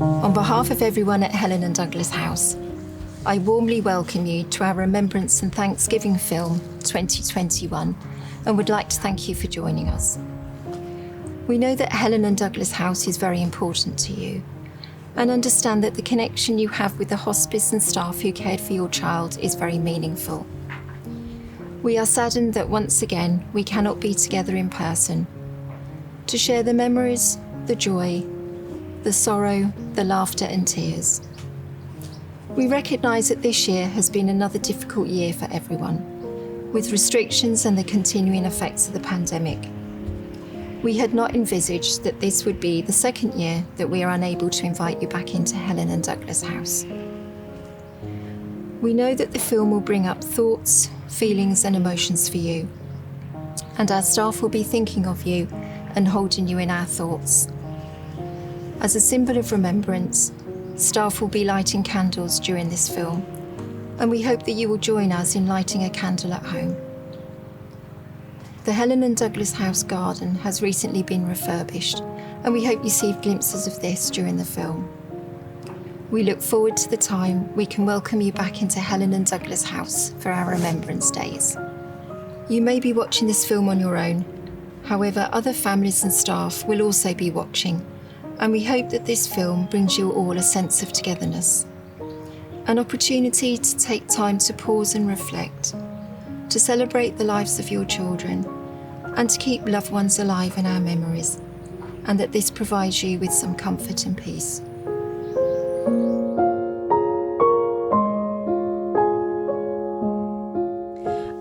On behalf of everyone at Helen and Douglas House, I warmly welcome you to our Remembrance and Thanksgiving film 2021 and would like to thank you for joining us. We know that Helen and Douglas House is very important to you and understand that the connection you have with the hospice and staff who cared for your child is very meaningful. We are saddened that once again we cannot be together in person to share the memories, the joy, the sorrow, the laughter and tears. We recognise that this year has been another difficult year for everyone, with restrictions and the continuing effects of the pandemic. We had not envisaged that this would be the second year that we are unable to invite you back into Helen and Douglas House. We know that the film will bring up thoughts, feelings and emotions for you, and our staff will be thinking of you and holding you in our thoughts. As a symbol of remembrance, staff will be lighting candles during this film, and we hope that you will join us in lighting a candle at home. The Helen and Douglas House garden has recently been refurbished, and we hope you see glimpses of this during the film. We look forward to the time we can welcome you back into Helen and Douglas House for our Remembrance Days. You may be watching this film on your own, however, other families and staff will also be watching, and we hope that this film brings you all a sense of togetherness. An opportunity to take time to pause and reflect, to celebrate the lives of your children, and to keep loved ones alive in our memories, and that this provides you with some comfort and peace.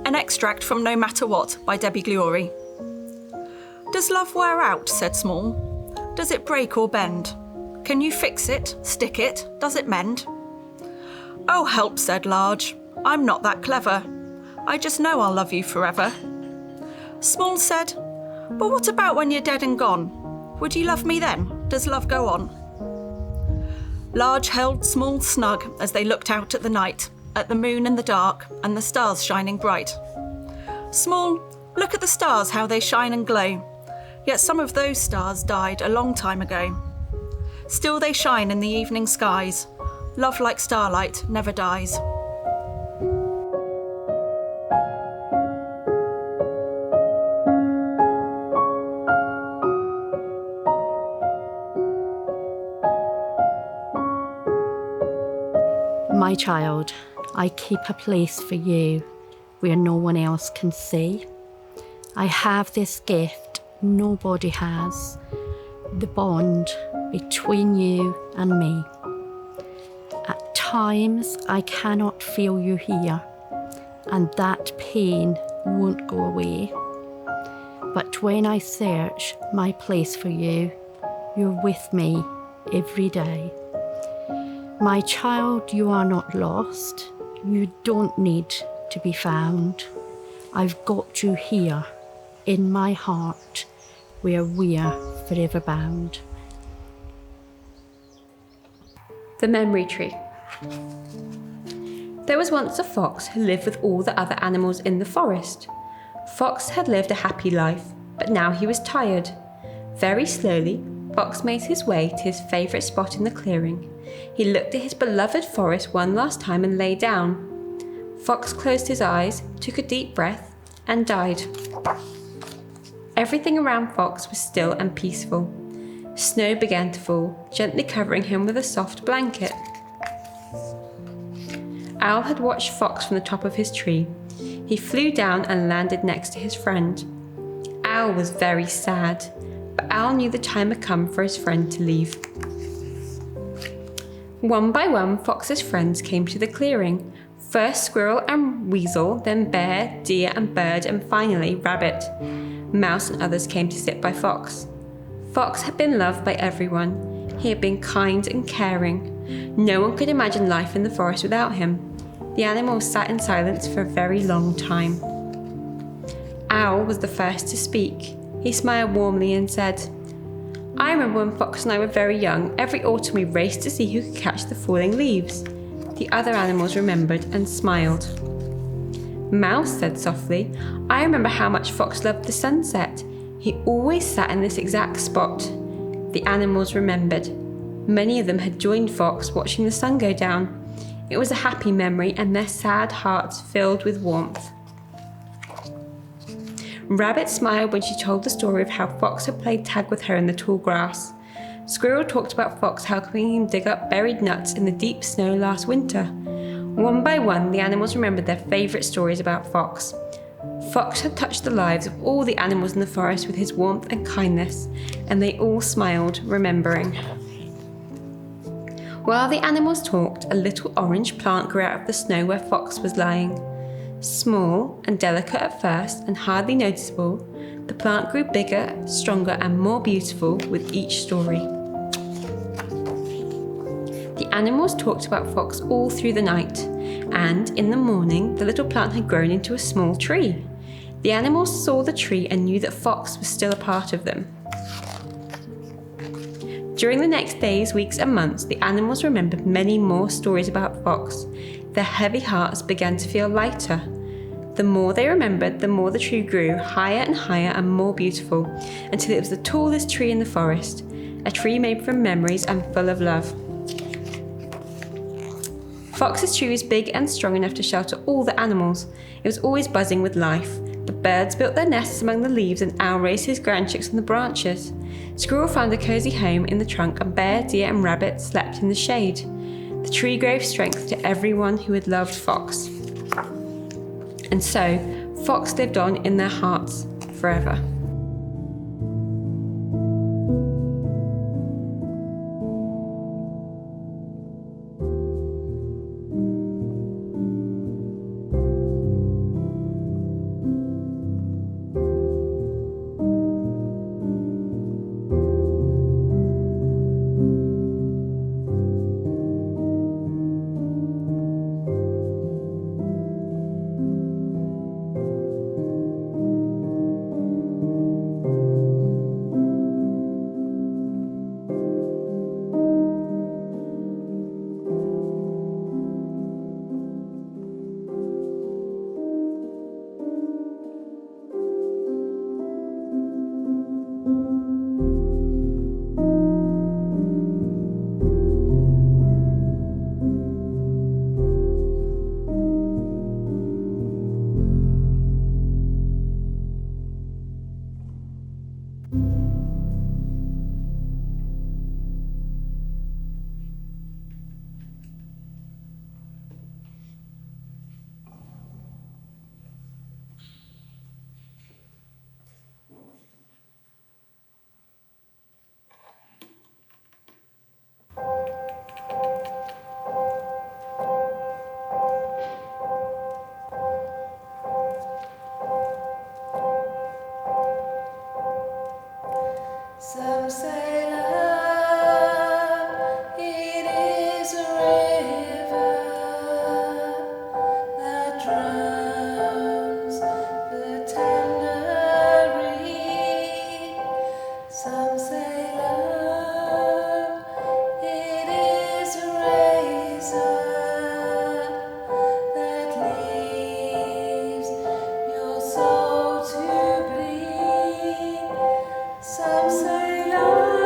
An extract from No Matter What by Debbie Glory. Does love wear out, said Small. Does it break or bend? Can you fix it, stick it, does it mend? Oh help, said Large, I'm not that clever. I just know I'll love you forever. Small said, but what about when you're dead and gone? Would you love me then? Does love go on? Large held Small snug as they looked out at the night, at the moon and the dark, and the stars shining bright. Small, look at the stars, how they shine and glow. Yet some of those stars died a long time ago. Still they shine in the evening skies. Love like starlight never dies. My child, I keep a place for you where no one else can see. I have this gift nobody has, the bond between you and me. At times I cannot feel you here, and that pain won't go away. But when I search my place for you, you're with me every day. My child, you are not lost. You don't need to be found. I've got you here in my heart, where we're forever bound. The Memory Tree. There was once a fox who lived with all the other animals in the forest. Fox had lived a happy life, but now he was tired. Very slowly, Fox made his way to his favourite spot in the clearing. He looked at his beloved forest one last time and lay down. Fox closed his eyes, took a deep breath, and died. Everything around Fox was still and peaceful. Snow began to fall, gently covering him with a soft blanket. Owl had watched Fox from the top of his tree. He flew down and landed next to his friend. Owl was very sad, but Owl knew the time had come for his friend to leave. One by one, Fox's friends came to the clearing. First Squirrel and Weasel, then Bear, Deer and Bird, and finally Rabbit. Mouse and others came to sit by Fox. Fox had been loved by everyone. He had been kind and caring. No one could imagine life in the forest without him. The animals sat in silence for a very long time. Owl was the first to speak. He smiled warmly and said, I remember when Fox and I were very young, every autumn we raced to see who could catch the falling leaves. The other animals remembered and smiled. Mouse said softly, I remember how much Fox loved the sunset. He always sat in this exact spot. The animals remembered. Many of them had joined Fox watching the sun go down. It was a happy memory, and their sad hearts filled with warmth. Rabbit smiled when she told the story of how Fox had played tag with her in the tall grass. Squirrel talked about Fox helping him dig up buried nuts in the deep snow last winter. One by one, the animals remembered their favourite stories about Fox. Fox had touched the lives of all the animals in the forest with his warmth and kindness, and they all smiled, remembering. While the animals talked, a little orange plant grew out of the snow where Fox was lying. Small and delicate at first and hardly noticeable, the plant grew bigger, stronger, and more beautiful with each story. The animals talked about Fox all through the night, and in the morning, the little plant had grown into a small tree. The animals saw the tree and knew that Fox was still a part of them. During the next days, weeks, and months, the animals remembered many more stories about Fox. Their heavy hearts began to feel lighter. The more they remembered, the more the tree grew, higher and higher and more beautiful, until it was the tallest tree in the forest, a tree made from memories and full of love. Fox's tree was big and strong enough to shelter all the animals. It was always buzzing with life. The birds built their nests among the leaves, and Owl raised his grandchicks on the branches. Squirrel found a cosy home in the trunk, and Bear, Deer, and Rabbit slept in the shade. The tree gave strength to everyone who had loved Fox. And so, Fox lived on in their hearts forever. Some say love, it is a river that drowns the tender reed. Some say love, it is a razor that leaves your soul to bleed. Some say love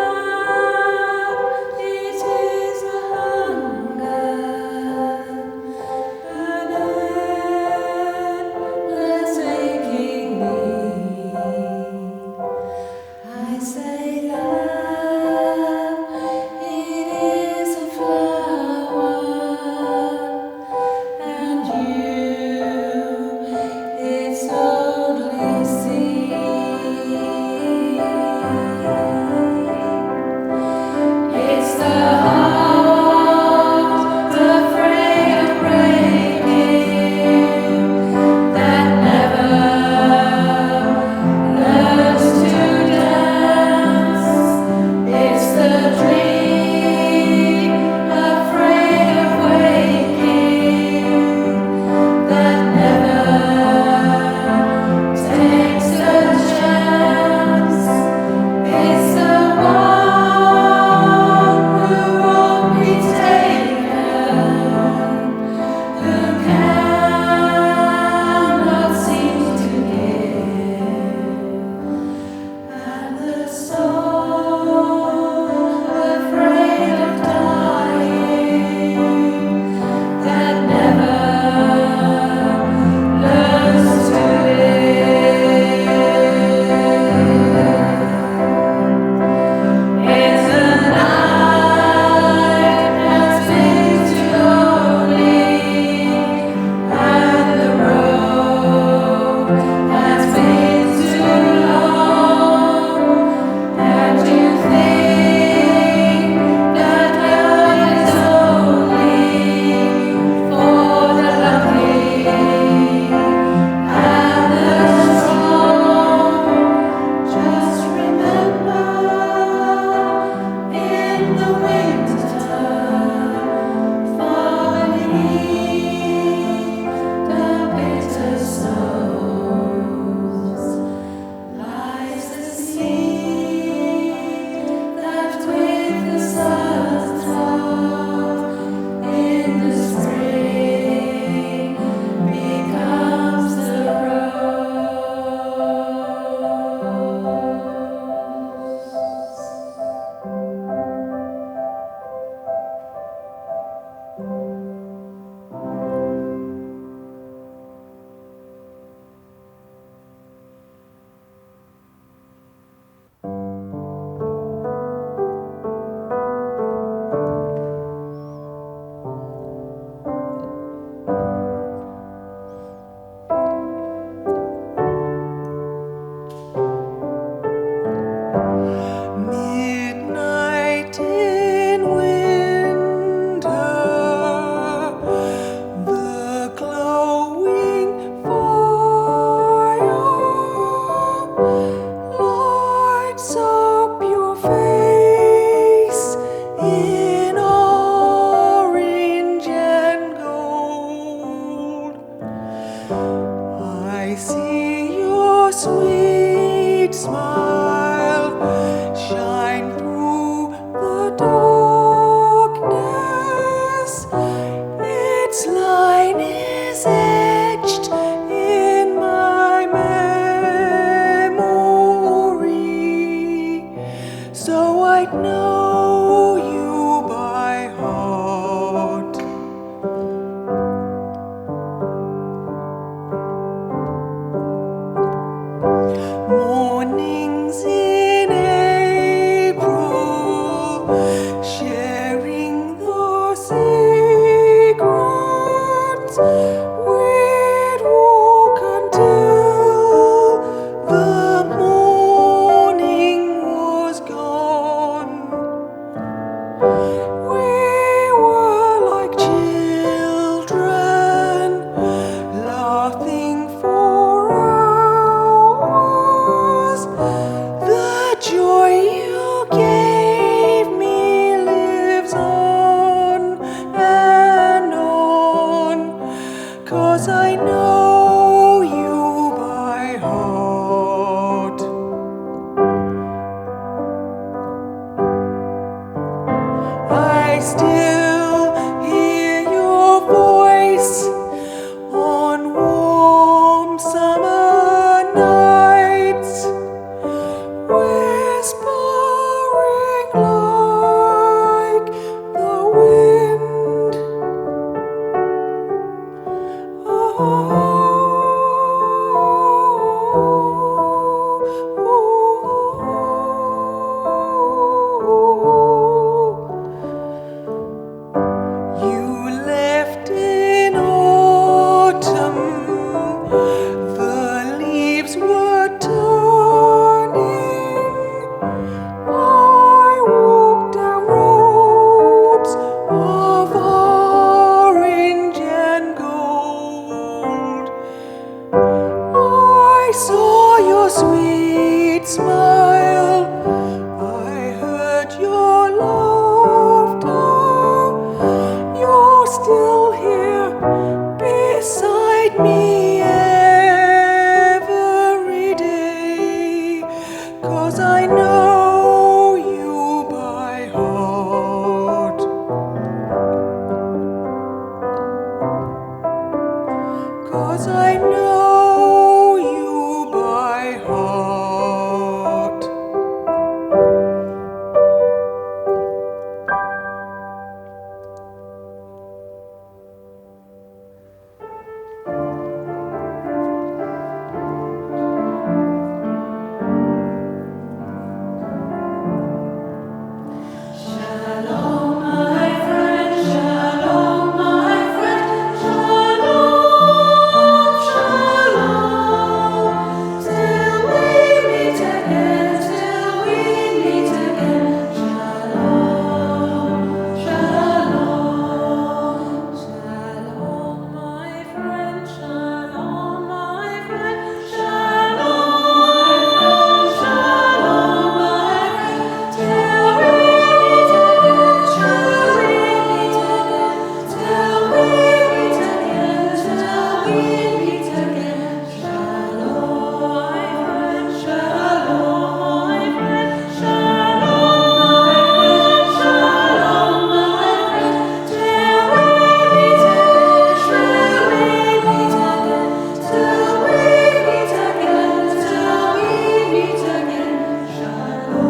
smile shine through the darkness. Its line is etched in my memory, so I'd know you by heart. Mornings in April, sharing the secrets, we'd walk until the morning was gone. We were like children, laughing for hours. The joy you gave me lives on and on, 'cause I know you by heart. I still hear your voice on warm summer nights, whispering like the wind. You left in autumn, the leaves were turning. I walked down roads of orange and gold. I saw your sweet smile, I heard your laughter. You're still here beside me every day, 'cause I know you by heart. 'Cause I know you by heart. Shalom, my friend, shalom, my friend, shalom, shalom. Till we meet again, till we meet again. Shalom, shalom, shalom, my friend, shalom, my friend, shalom, shalom, my friend. Till we meet again, till we meet again, till we meet again, till we meet again. Shalom, my friend, shalom, my friend, shalom, my friend, till we meet again, till we meet again, till we meet again, till we meet again. Shalom,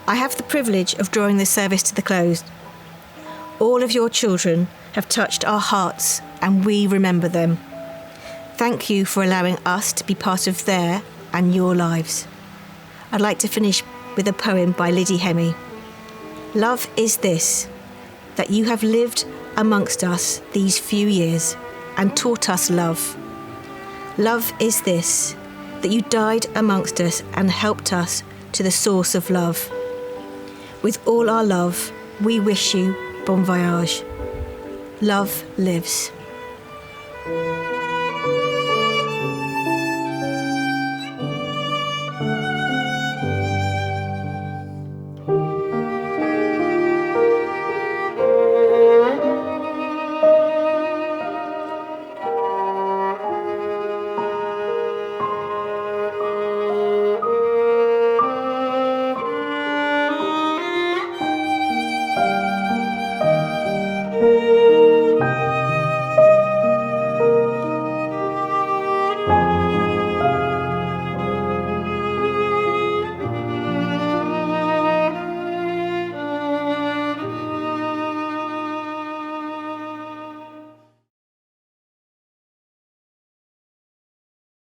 I have the privilege of drawing this service to the close. All of your children have touched our hearts and we remember them. Thank you for allowing us to be part of their and your lives. I'd like to finish with a poem by Lydie Hemi. Love is this, that you have lived amongst us these few years and taught us love. Love is this, that you died amongst us and helped us to the source of love. With all our love, we wish you bon voyage. Love lives.